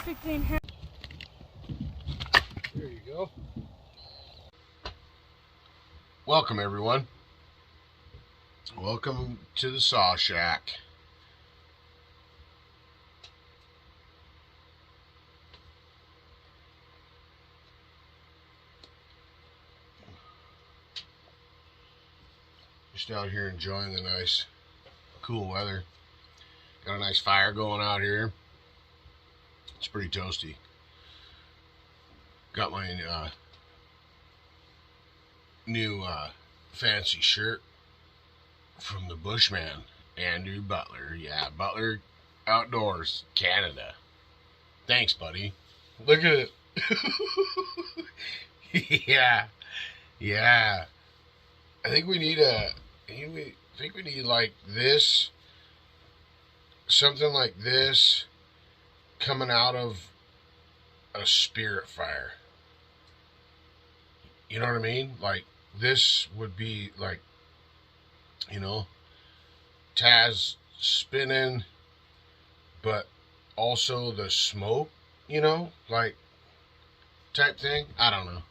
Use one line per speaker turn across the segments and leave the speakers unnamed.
perfectly in half.
There you go. Welcome, everyone. Welcome to the SawShack. Just out here enjoying the nice, cool weather. Got a nice fire going out here. It's pretty toasty. Got my new fancy shirt from the Bushman, Andrew Butler. Yeah, Butler Outdoors, Canada. Thanks, buddy. Look at it. Yeah. I think we need like this, something like this, coming out of a spirit fire. You know what I mean? Like, this would be like, you know, Taz spinning, but also the smoke, you know, like, type thing. I don't know.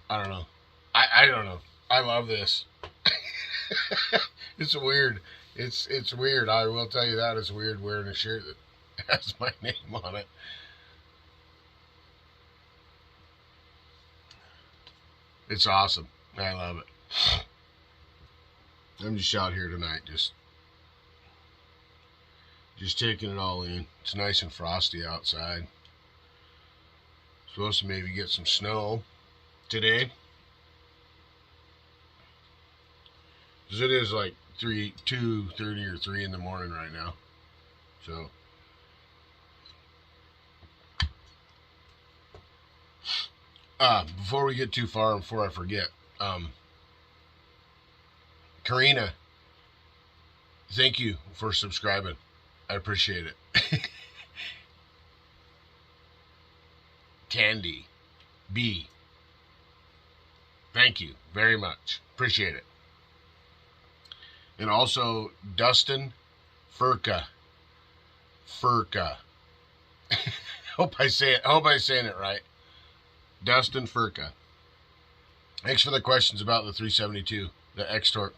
I don't know. I love this. It's weird. It's weird. I will tell you that. It's weird wearing a shirt that has my name on it. It's awesome. I love it. I'm just out here tonight, just taking it all in. It's nice and frosty outside. Supposed to maybe get some snow today. Because it is like 2:30 or 3 in the morning right now. So before we get too far, before I forget, Karina, thank you for subscribing. I appreciate it. Candy B, thank you very much. Appreciate it. And also Dustin Furka. Hope I'm saying it right. Dustin Furka. Thanks for the questions about the 372, the X-Torque.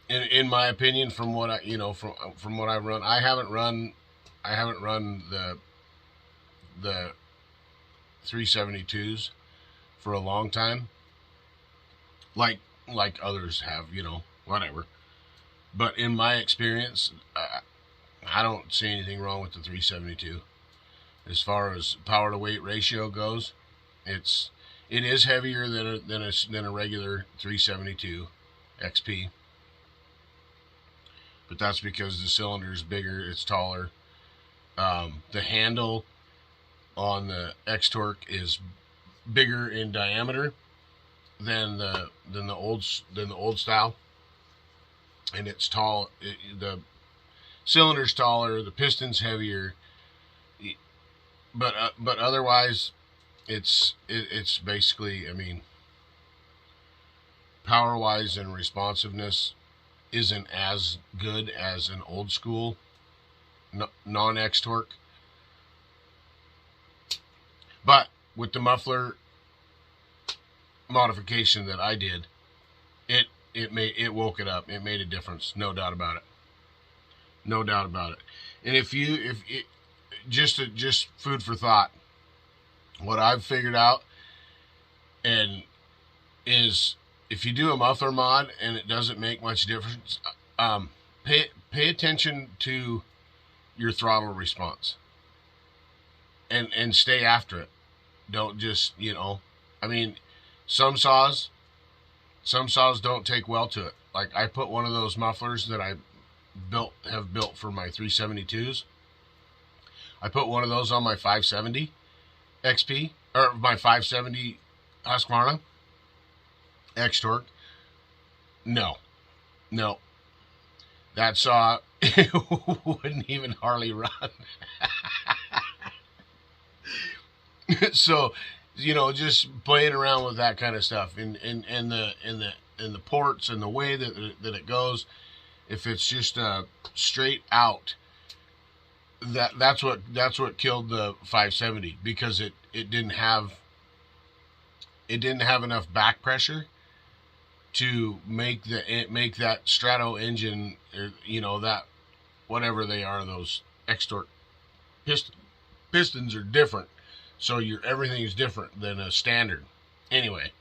In my opinion, from what I, from what I've run, I haven't run the 372s for a long time. Like others have, whatever. But in my experience, I don't see anything wrong with the 372. As far as power to weight ratio goes, it is heavier than a regular 372 XP. But that's because the cylinder is bigger, it's taller. The handle on the X-Torque is bigger in diameter than the old style, and it's tall. The cylinder's taller, the piston's heavier, but otherwise, it's basically, power wise and responsiveness isn't as good as an old school non X-Torque. But with the muffler modification that I did, it woke it up. It made a difference, no doubt about it. And just food for thought, what I've figured out is if you do a muffler mod and it doesn't make much difference, pay attention to your throttle response and stay after it. Don't just, some saws don't take well to it. Like, I put one of those mufflers that I have built for my 372s. I put one of those on my 570 XP, or my 570 Husqvarna X-Torque. No. That saw wouldn't even hardly run. So, just playing around with that kind of stuff, and the ports and the way that it goes. If it's just straight out, that's what killed the 570, because it didn't have enough back pressure to make that Strato engine, that whatever they are, those extort pistons are different, so everything is different than a standard. Anyway,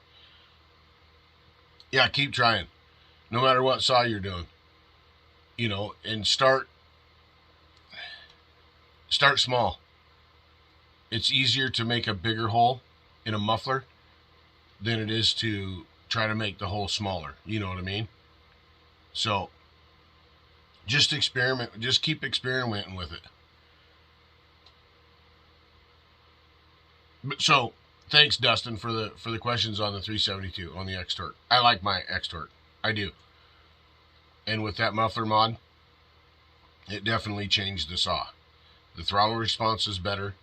yeah, keep trying, no matter what saw you're doing, and start small. It's easier to make a bigger hole in a muffler than it is to try to make the hole smaller. You know what I mean? So just experiment. Just keep experimenting with it. So thanks, Dustin, for the questions on the 372 on the X-Torque. I like my X-Torque. I do. And with that muffler mod, it definitely changed the saw. The throttle response is better.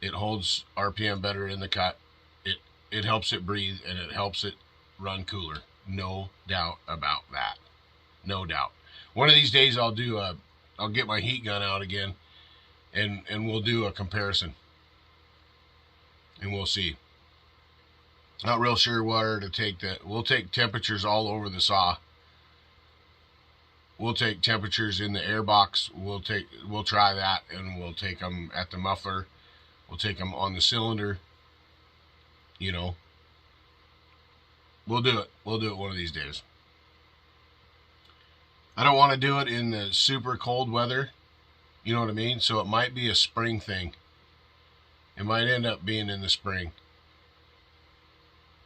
It holds RPM better in the cut. It helps it breathe, and it helps it run cooler. No doubt about that. No doubt. One of these days I'll get my heat gun out again, and we'll do a comparison. And we'll see. Not real sure where to take that. We'll take temperatures all over the saw. We'll take temperatures in the air box. We'll try that, and we'll take them at the muffler. We'll take them on the cylinder. We'll do it. We'll do it one of these days. I don't want to do it in the super cold weather. You know what I mean? So it might be a spring thing. It might end up being in the spring.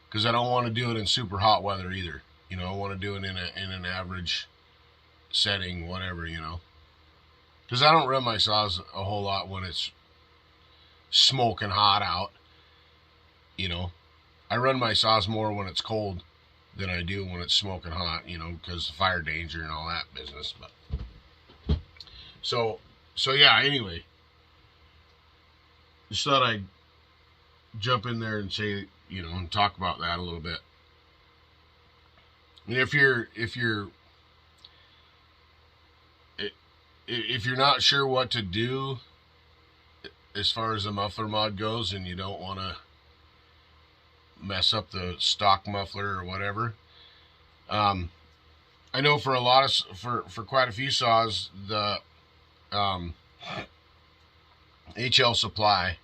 Because I don't want to do it in super hot weather either. I want to do it in an average setting, whatever, Because I don't run my saws a whole lot when it's smoking hot out. I run my saws more when it's cold than I do when it's smoking hot, because of fire danger and all that business. But so yeah, anyway, just thought I'd jump in there and say, and talk about that a little bit. And if you're not sure what to do as far as the muffler mod goes, and you don't want to mess up the stock muffler or whatever, I know for for quite a few saws, the HL Supply,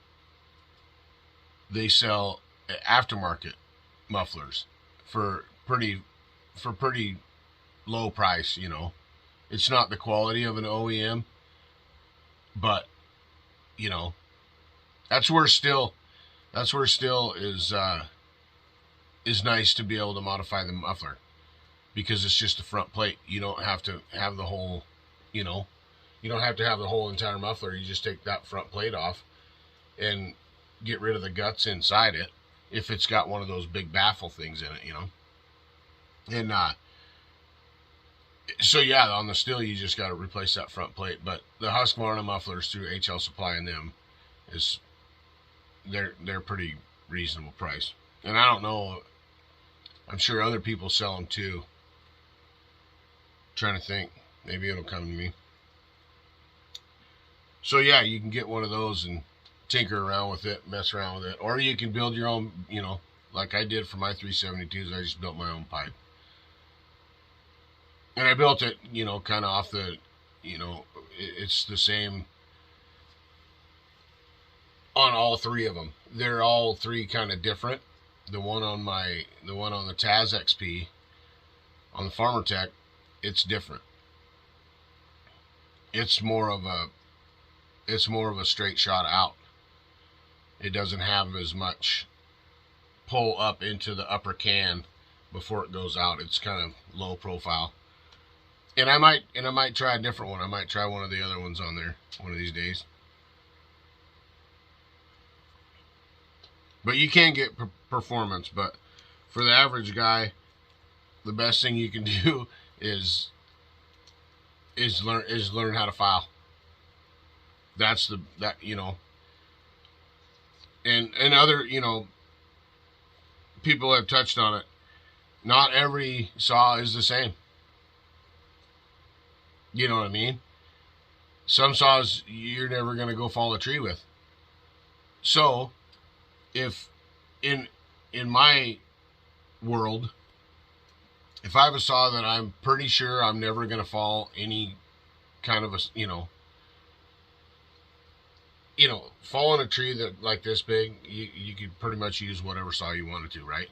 they sell aftermarket mufflers for pretty low price. It's not the quality of an OEM, but that's where still is nice to be able to modify the muffler, because it's just a front plate. You don't have to have the whole, you don't have to have the whole entire muffler. You just take that front plate off and get rid of the guts inside it, if it's got one of those big baffle things in it, And so yeah, on the Stihl, you just got to replace that front plate. But the Husqvarna mufflers through HL Supply and them they're pretty reasonable price. And I don't know, I'm sure other people sell them too. I'm trying to think, maybe it'll come to me. So yeah, you can get one of those and tinker around with it, mess around with it, or you can build your own, like I did for my 372s. I just built my own pipe, and I built it, kind of off the, it's the same on all three of them. They're all three kind of different. The one on the Taz XP, on the Farmer Tech, it's different. It's more of a straight shot out. It doesn't have as much pull up into the upper can before it goes out. It's kind of low profile. And I might try a different one. I might try one of the other ones on there one of these days. But you can get performance. But for the average guy, the best thing you can do is learn how to file. And other, people have touched on it. Not every saw is the same. You know what I mean? Some saws you're never going to go fall a tree with. So if in my world, if I have a saw that I'm pretty sure I'm never going to fall any kind of a, falling a tree that like this big, you could pretty much use whatever saw you wanted to, right?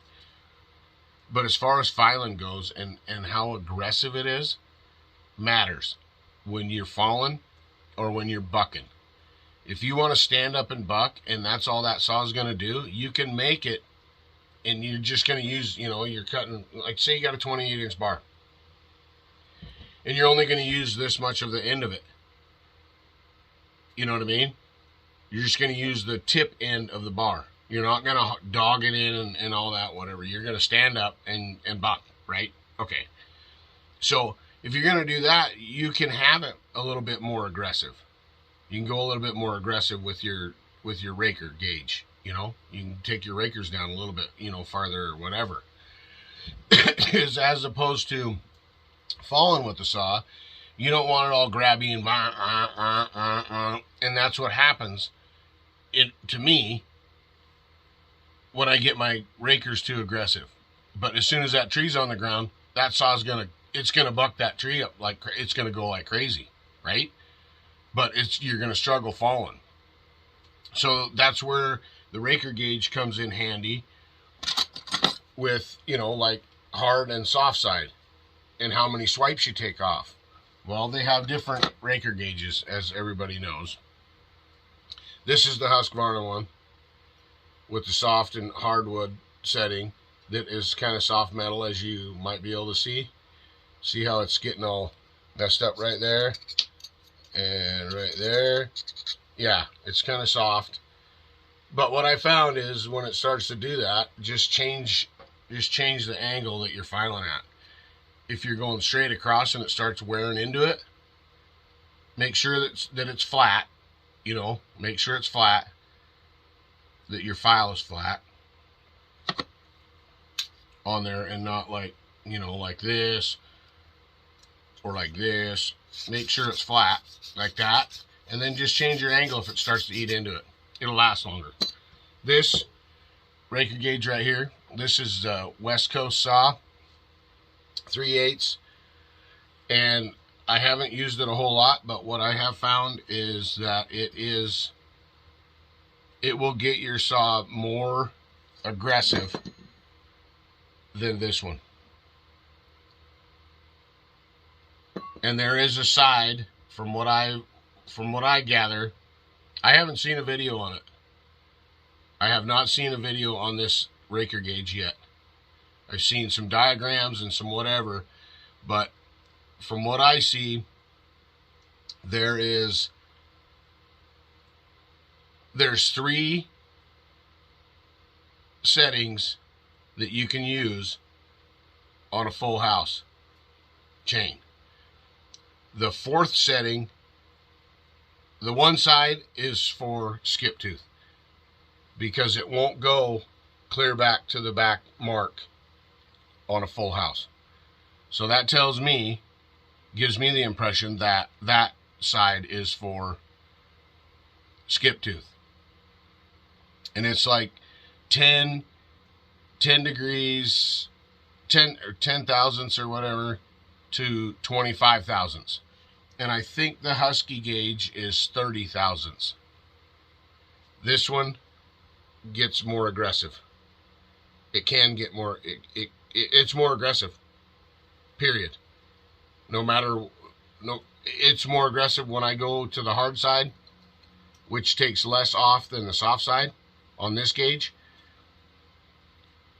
But as far as filing goes and how aggressive it is, matters when you're falling or when you're bucking. If you want to stand up and buck and that's all that saw is going to do, you can make it, and you're just going to use, you're cutting, like say you got a 28-inch bar and you're only going to use this much of the end of it. You know what I mean? You're just going to use the tip end of the bar. You're not going to dog it in and all that, whatever. You're going to stand up and buck, right? Okay. So if you're going to do that, you can have it a little bit more aggressive. You can go a little bit more aggressive with your raker gauge. You can take your rakers down a little bit, farther or whatever. As opposed to falling with the saw, you don't want it all grabby and that's what happens. To me, when I get my rakers too aggressive. But as soon as that tree's on the ground, that saw's gonna buck that tree up like it's gonna go like crazy, right? But you're gonna struggle falling. So that's where the raker gauge comes in handy with, like hard and soft side and how many swipes you take off. Well, they have different raker gauges, as everybody knows. This is the Husqvarna one with the soft and hardwood setting that is kind of soft metal, as you might be able to see. See how it's getting all messed up right there and right there. Yeah, it's kind of soft. But what I found is when it starts to do that, just change the angle that you're filing at. If you're going straight across and it starts wearing into it, make sure that it's flat. Make sure it's flat, that your file is flat on there and not like, like this or like this. Make sure it's flat like that, and then just change your angle if it starts to eat into it. It'll last longer. This raker gauge right here, this is West Coast saw, 3/8, and I haven't used it a whole lot, but what I have found is that it will get your saw more aggressive than this one. And there is a side, from what I gather, I haven't seen a video on it. I have not seen a video on this raker gauge yet. I've seen some diagrams and some whatever, but from what I see, there's 3 settings that you can use on a full house chain. The 4th setting, the one side is for skip tooth, because it won't go clear back to the back mark on a full house. So that gives me the impression that that side is for skip tooth. And it's like 10 degrees, 10 thousandths or whatever to 25 thousandths. And I think the Husky gauge is 30 thousandths. This one gets more aggressive. It can get more, it's more aggressive, period. It's more aggressive when I go to the hard side, which takes less off than the soft side on this gauge.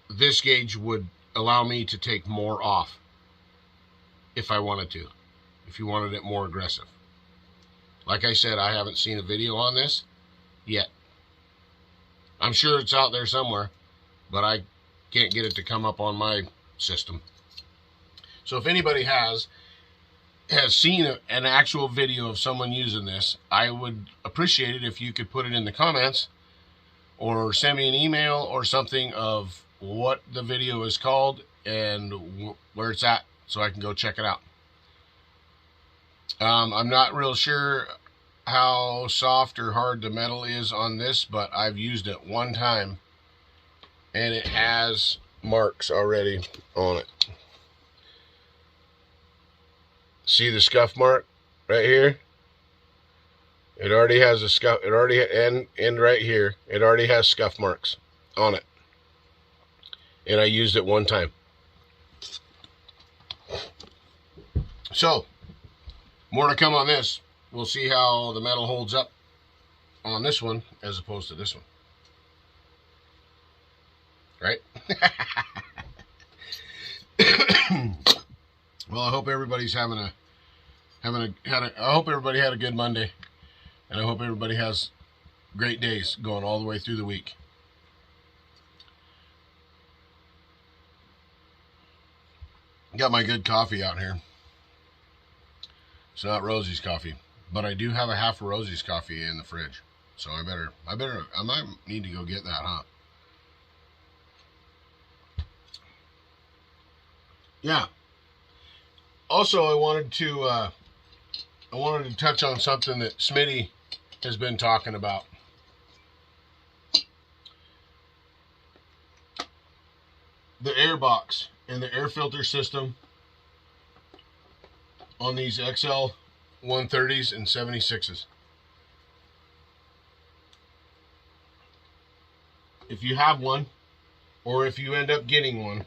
This gauge would allow me to take more off if I wanted to, if you wanted it more aggressive. Like I said, I haven't seen a video on this yet. I'm sure it's out there somewhere, but I can't get it to come up on my system. So if anybody has seen an actual video of someone using this, I would appreciate it if you could put it in the comments or send me an email or something of what the video is called and where it's at, so I can go check it out. I'm not real sure how soft or hard the metal is on this, but I've used it one time and it has marks already on it. See the scuff mark right here? It already has a scuff. It already, and right here, it already has scuff marks on it. And I used it one time. So, more to come on this. We'll see how the metal holds up on this one as opposed to this one. Right? Well, I hope everybody's I hope everybody had a good Monday, and I hope everybody has great days going all the way through the week. Got my good coffee out here. It's not Rosie's coffee, but I do have a half of Rosie's coffee in the fridge, so I might need to go get that, huh? Yeah. Also, I wanted to touch on something that Smitty has been talking about. The air box and the air filter system on these XL 130s and 76s. If you have one, or if you end up getting one,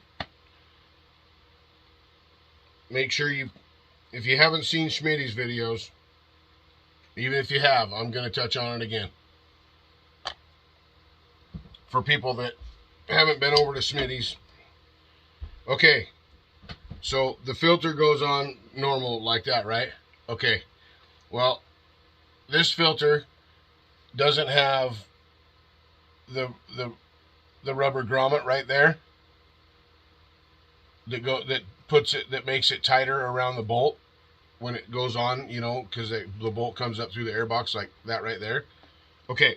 make sure if you haven't seen Schmitty's videos, even if you have, I'm going to touch on it again. For people that haven't been over to Schmitty's. Okay, so the filter goes on normal like that, right? Okay, well, this filter doesn't have the rubber grommet right there that makes it tighter around the bolt when it goes on, you know, because the bolt comes up through the airbox like that right there. Okay,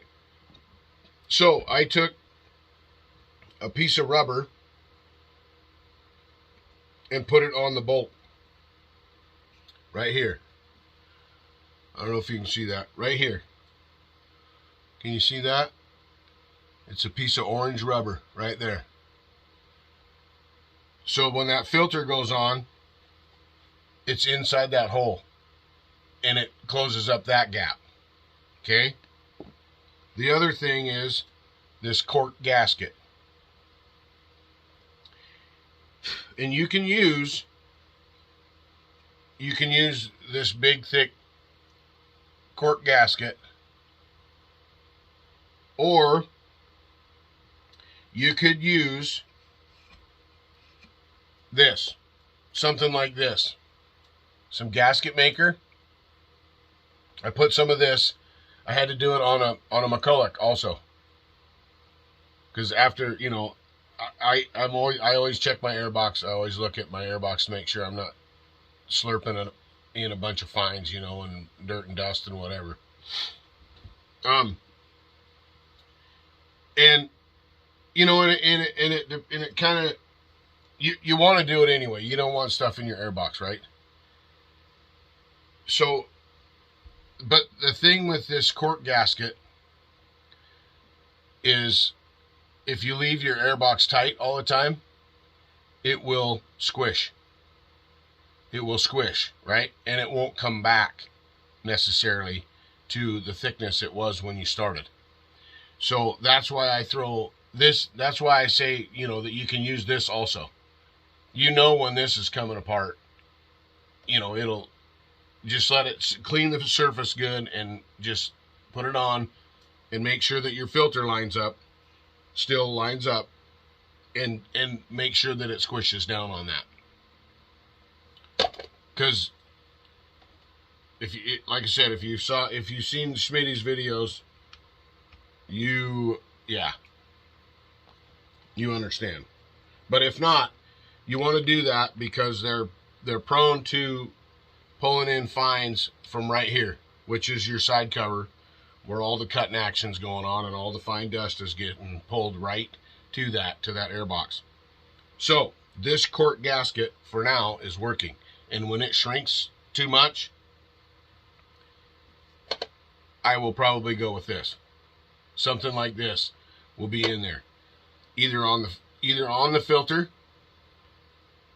so I took a piece of rubber and put it on the bolt right here. I don't know if you can see that right here. Can you see that? It's a piece of orange rubber right there. So when that filter goes on, it's inside that hole and it closes up that gap. Okay? The other thing is this cork gasket. And you can use this big thick cork gasket, or you could use this, something like this, some gasket maker. I put some of this. I had to do it on a McCulloch also, because after, you know, I always check my airbox. I always look at my airbox to make sure I'm not slurping in a bunch of fines, you know, and dirt and dust and whatever. And you know, and it kind of, you want to do it anyway. You don't want stuff in your airbox, right? So, but the thing with this cork gasket is, if you leave your airbox tight all the time, it will squish. It will squish, right? And it won't come back necessarily to the thickness it was when you started. So that's why I throw this. That's why I say, you know, that you can use this also. You know, when this is coming apart, you know, it'll just let it clean the surface good and just put it on and make sure that your filter still lines up, and make sure that it squishes down on that. Because like I said, if you've seen Schmitty's videos, you understand. But if not, you want to do that because they're prone to pulling in fines from right here, which is your side cover, where all the cutting action's going on and all the fine dust is getting pulled right to that airbox. So this cork gasket for now is working, and when it shrinks too much, I will probably go with this. Something like this will be in there, either on the filter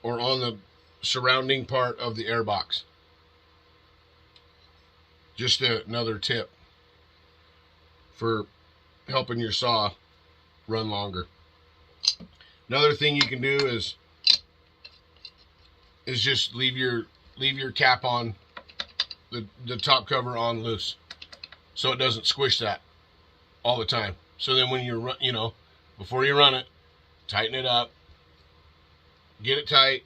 or on the surrounding part of the air box. Just another tip for helping your saw run longer. Another thing you can do is just leave your cap on, the top cover on loose, so it doesn't squish that all the time. So then when you're, before you run it, tighten it up, get it tight,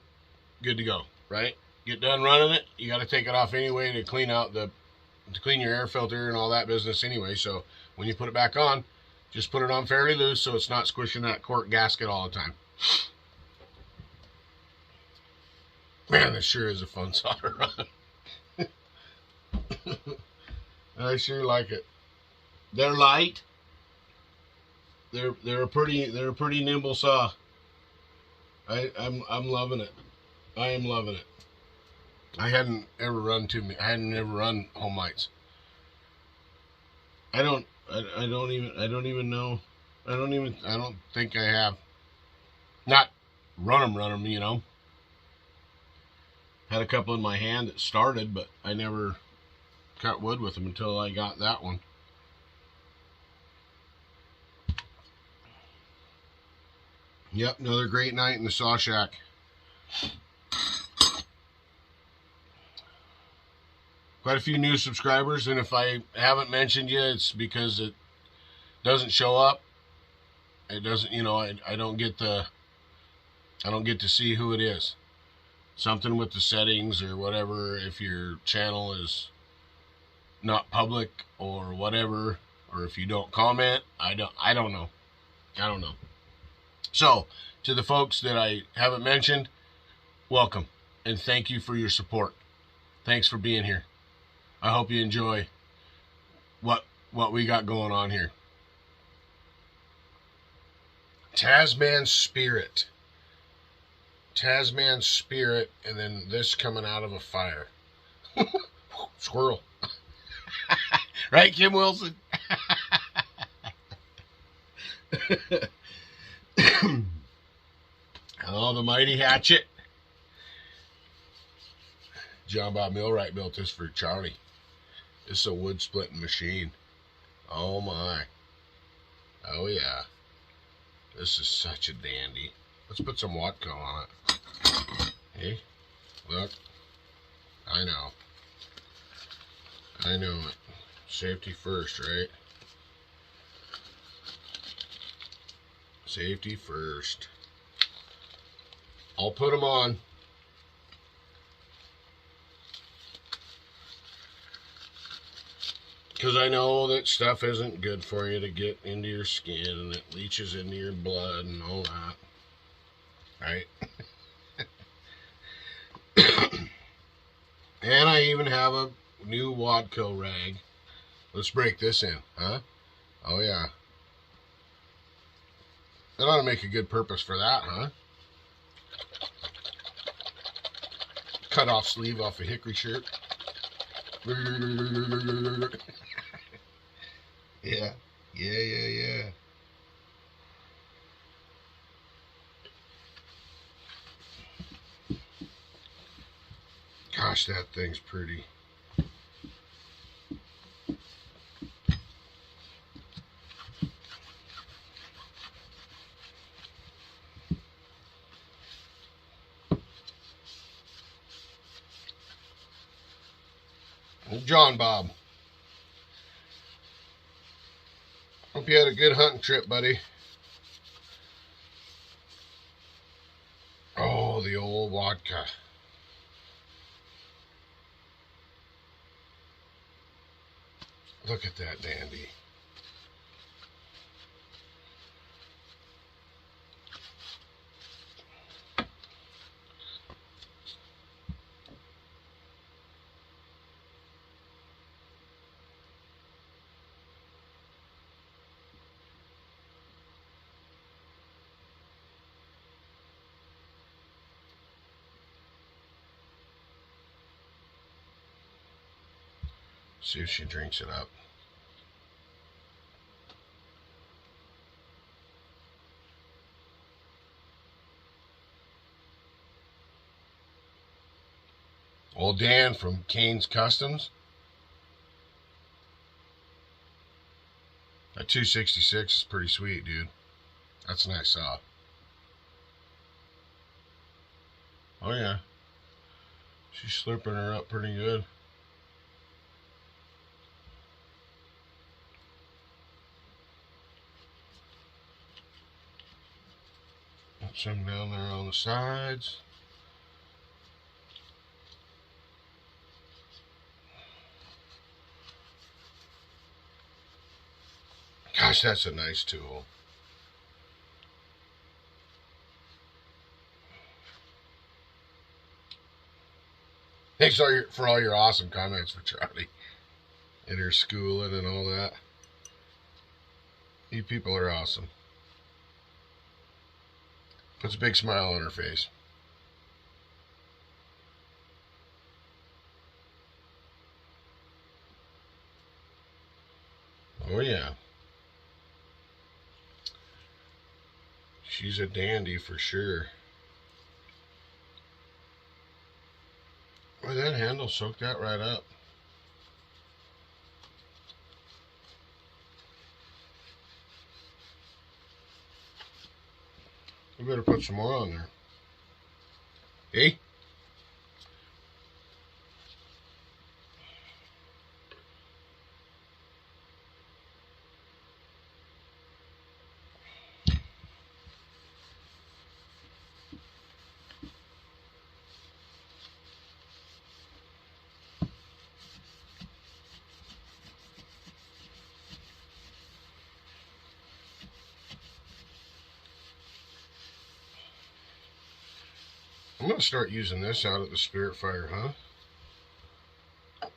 good to go, right? Get done running it, you got to take it off anyway to clean your air filter and all that business anyway. So when you put it back on, just put it on fairly loose so it's not squishing that cork gasket all the time. Man, this sure is a fun saw to run. I sure like it. They're light. They're a pretty nimble saw. I'm loving it. I am loving it. I hadn't ever run home lights. I don't think I have. Not run them, Had a couple in my hand that started, but I never cut wood with them until I got that one. Yep, another great night in the SawShack. Quite a few new subscribers, and if I haven't mentioned you, it's because it doesn't show up. It doesn't, I don't get to see who it is. Something with the settings or whatever, if your channel is not public or whatever, or if you don't comment, I don't know. So, to the folks that I haven't mentioned, welcome, and thank you for your support. Thanks for being here. I hope you enjoy what we got going on here. TazMan Spirit, and then this coming out of a fire. Squirrel. Right, Kim Wilson? Oh, the mighty hatchet. John Bob Millwright built this for Charlie. This is a wood splitting machine. Oh my. Oh yeah. This is such a dandy. Let's put some Watco on it. Hey, look. I know it. Safety first, right? Safety first. I'll put them on. Because I know that stuff isn't good for you to get into your skin, and it leaches into your blood and all that. Right? And I even have a new Wadco rag. Let's break this in, huh? Oh yeah. That ought to make a good purpose for that, huh? Cut off sleeve off a hickory shirt. Yeah. Gosh, that thing's pretty. John Bob. Hope you had a good hunting trip, buddy. Oh, the old vodka. Look at that dandy. See if she drinks it up. Old Dan from Kane's Customs. That 266 is pretty sweet, dude. That's a nice saw. Oh yeah. She's slurping her up pretty good. Put some down there on the sides. Gosh, that's a nice tool. Thanks for all your awesome comments for Charlie and her schooling and all that. You people are awesome. Puts a big smile on her face. Oh yeah. She's a dandy for sure. Boy, that handle soaked that right up. We better put some more on there. Hey? I'm going to start using this out at the Spirit Fire,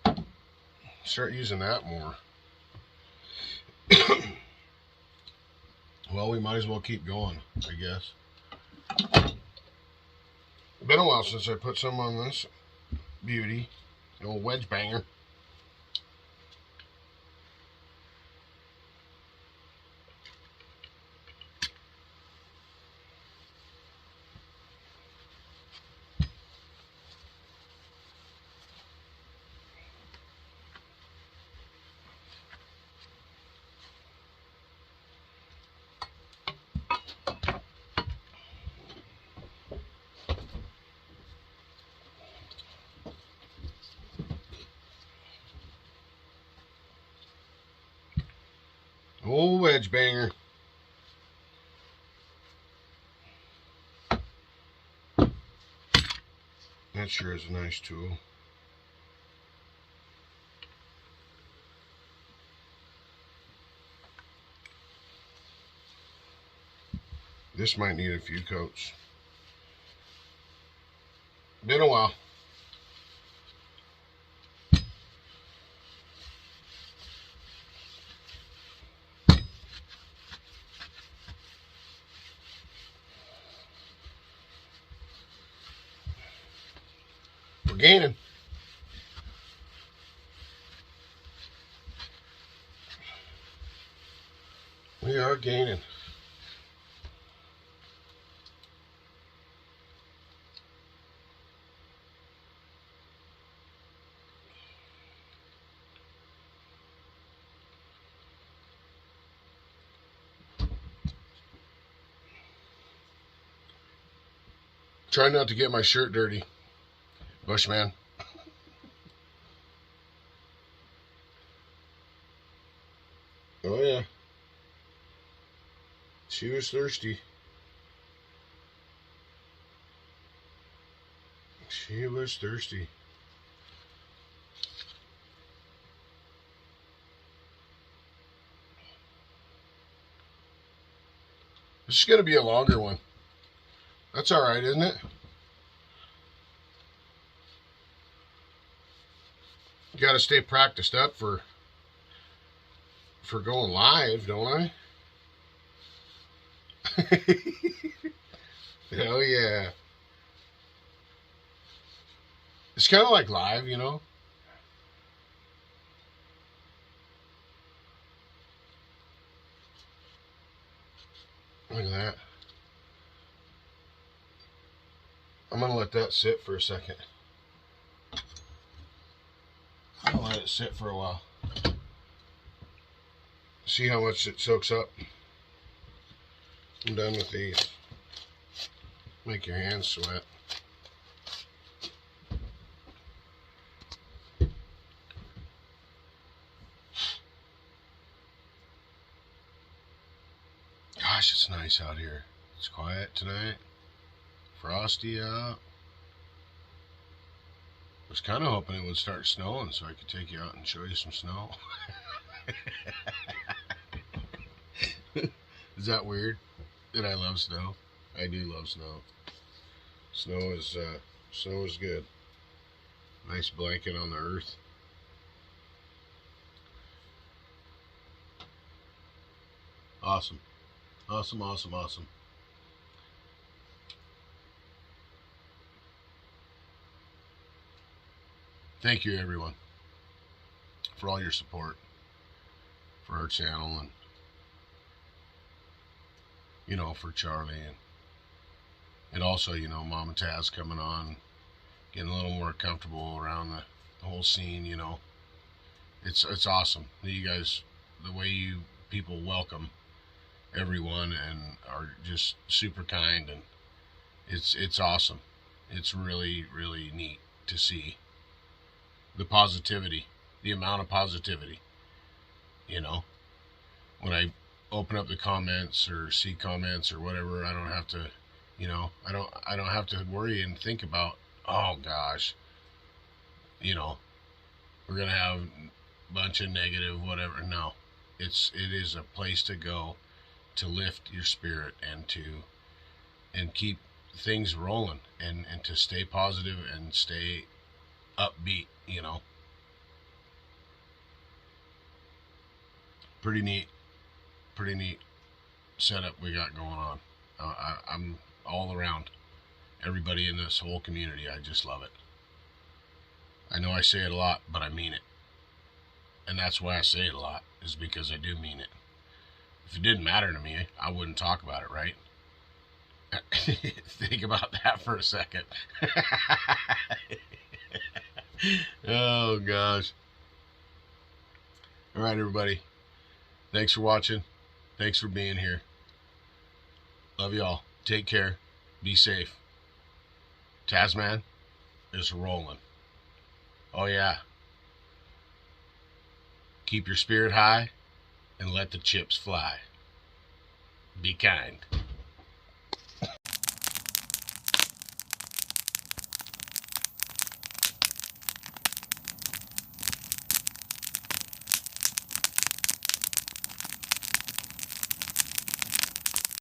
huh? Start using that more. Well, we might as well keep going, I guess. Been a while since I put some on this beauty. The old wedge banger. Old wedge banger. That sure is a nice tool. This might need a few coats. Been a while. We're gaining. We are gaining. Try not to get my shirt dirty, Bushman. Oh yeah. She was thirsty. She was thirsty. This is going to be a longer one. That's all right, isn't it? You got to stay practiced up for going live, don't I? Hell yeah. It's kind of like live, you know? Look at that. I'm going to let that sit for a second. it sit for a while. See how much it soaks up? I'm done with these. Make your hands sweat. Gosh, it's nice out here. It's quiet tonight. Frosty out. I was kind of hoping it would start snowing so I could take you out and show you some snow. Is that weird that I love snow? I do love snow. Snow is good. Nice blanket on the earth. Awesome. Awesome, awesome, awesome. Thank you, everyone, for all your support for our channel and, you know, for Charlie and also, you know, Mom and Taz coming on, getting a little more comfortable around the whole scene, you know. It's awesome. You guys, the way you people welcome everyone and are just super kind, and it's awesome. It's really, really neat to see the positivity, the amount of positivity, you know. When I open up the comments or see comments or whatever, I don't have to, you know, I don't have to worry and think about, oh gosh, you know, we're gonna have a bunch of negative whatever. No, it is a place to go to lift your spirit and keep things rolling and to stay positive and stay upbeat, you know. Pretty neat setup we got going on. I'm all around everybody in this whole community. I just love it. I know I say it a lot, but I mean it. And that's why I say it a lot, is because I do mean it. If it didn't matter to me, I wouldn't talk about it, right? Think about that for a second. Oh, gosh. All right, everybody. Thanks for watching. Thanks for being here. Love y'all. Take care. Be safe. TazMan is rolling. Oh, yeah. Keep your spirit high and let the chips fly. Be kind.